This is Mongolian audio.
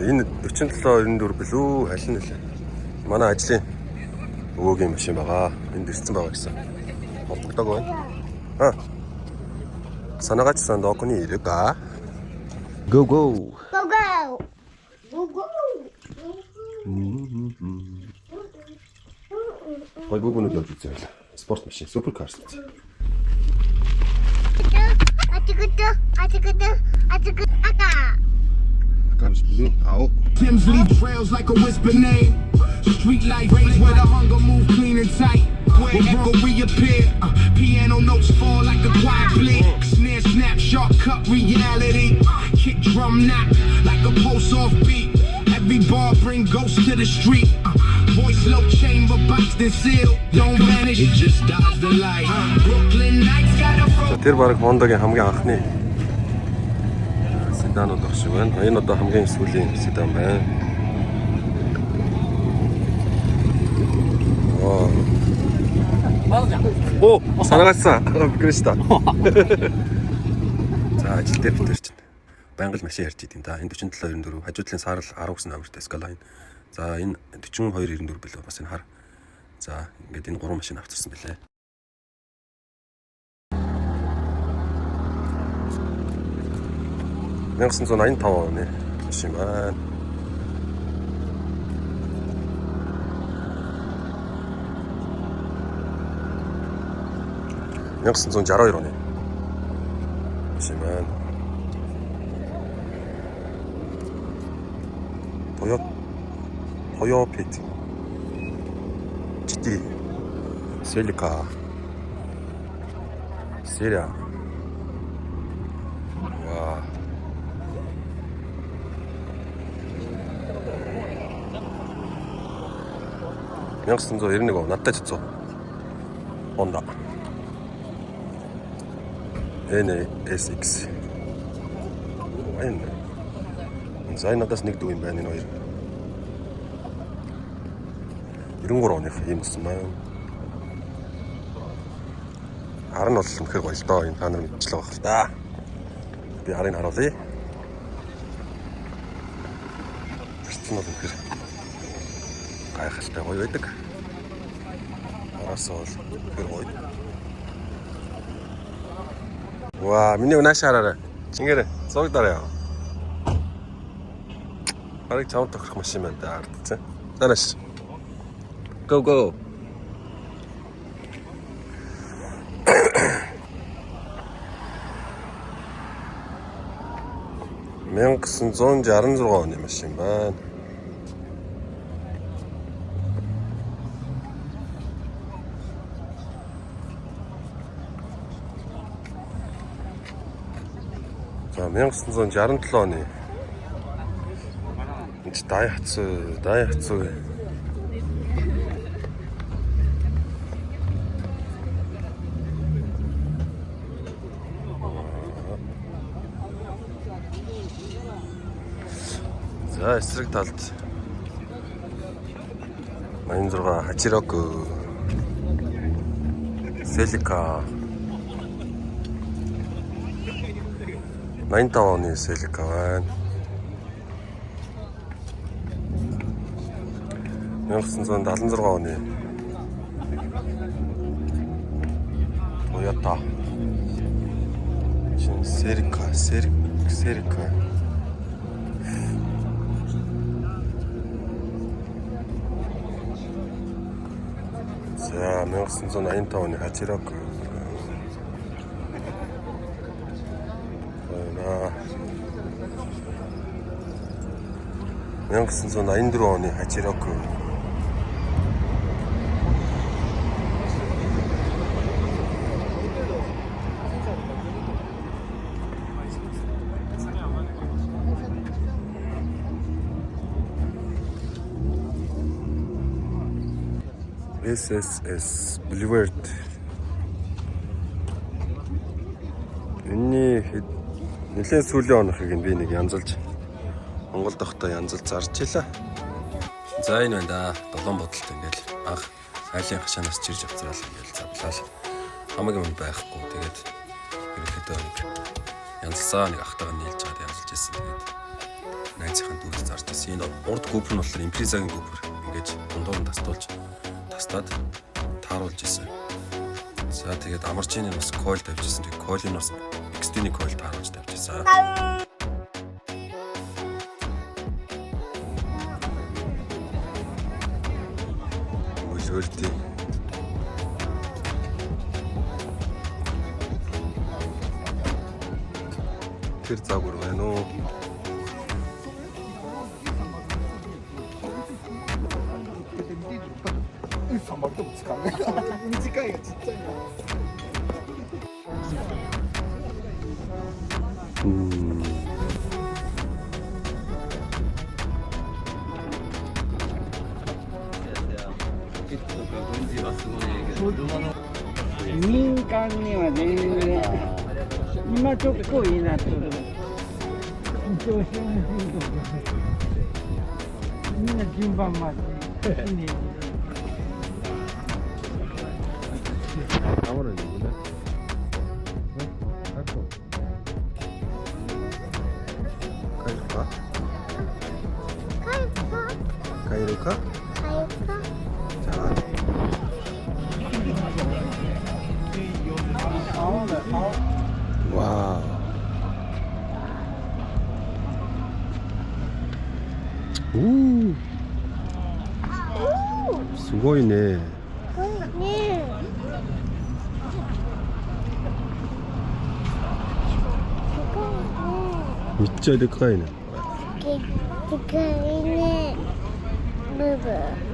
Энэ 47-94 билүү аль нь вэ? Манай ажлын өвөөгийн машин байгаа. Энд ирсэн байгаа гэсэн. Холбогдоог байна. Санаагач сандокны ирээга. Go go. Go go. Go go. Гой гүгүнүүд явж үзье. Спорт машин, суперкарс. Tim's leave trails like a whisper name. Street light rays where the hunger move clean and tight. Where echo reappear. Piano notes fall like a quiet bleed. Snare snap, sharp cut reality. Kick drum knock like a pulse off beat. Every bar bring ghosts to the street. Voice low chamber boxed and sealed. Don't vanish, it just dodge the light. Brooklyn nights got a fro. Тэр баг Honda-гийн хамгийн анхны седанууд баг шиг байна. Энэ одоо хамгийн сүүлийн седан байна. Оо, санагацсан. Бикрэшта. За, ажил дээр битэр чинь. Байнга л машин ярьж идэв да. Энэ 47-94 хажуу талын саарл 10 гэсэн номертой Skyline. За, энэ 42-94 билүү бас энэ хар. За, ингээд энэ 3 машин авчихсан байлээ. Мянсан 85 оны машин байна. Мянсан 62 оны машин байна. Toyota Pit. GT Celica Seria. Wow. Мянсан 91 надтай цэцүү. Honda NSX. Энэ зайнадаас нэг дүү юм байна энэ хоёр. 93 оных юм гэсэн маань. Хар нь бол үнэхээр гоё л доо. Энэ та нар мэдчихлээ байх л да. Би харыг харуулъя. Тэрч нь бол үнэхээр гайхалтай гоё байдаг. Араасаа бол үнэхээр гоё. Ваа, миний унааш хараарай. Чингэрэ, зураг дараа яа. Харыг чамд тохирох машин байна да ардцсан. Танаас. Go go. Мянсан 166 оны машин байна. За 1967 оны. Энд Daihatsu. За эсрэг талд 86 Hachiroku Celica 85 оны Celica байна. 1976 оны Toyota Celica. За 1985 оны Hachiroku. 1984 оны Hachiroku. SSS Boulevard. Энэний нэлээд сүүлийн онохыг би нэг янзалж Монгол дохтой янзалж зарж илаа. За энэ байна да. 7 бодолтой ингээл анх айлын хашаанаас чирж авцраал ингээл завлаа. Хамаг юм байхгүй. Тэгээд ерөнхийдөө нэг янзлсаа нэг ахтайгаа нийлж чад янзалж ирсэн. Тэгээд найзынхаа дүүрт зарж ирсэн. Энэ урд гүпэр нь болохоор импризагийн гүпэр. Ингээд дундуур нь тастаад тааруулж ирсэн. За тэгээд амарчны бас койл тавьж ирсэн. Тэгээд койлын бас XD-ний койл тааруулж тавьж ирсэн. Өөлтий. Тэр загвар байна уу?民間には全然今ちょっこいいなとみんな順番待ちに 아무런 누구나? 가이로카? 가이로카? 자. 와. 오. 수고이네. 진짜 데かいね.でかいね。ブブ。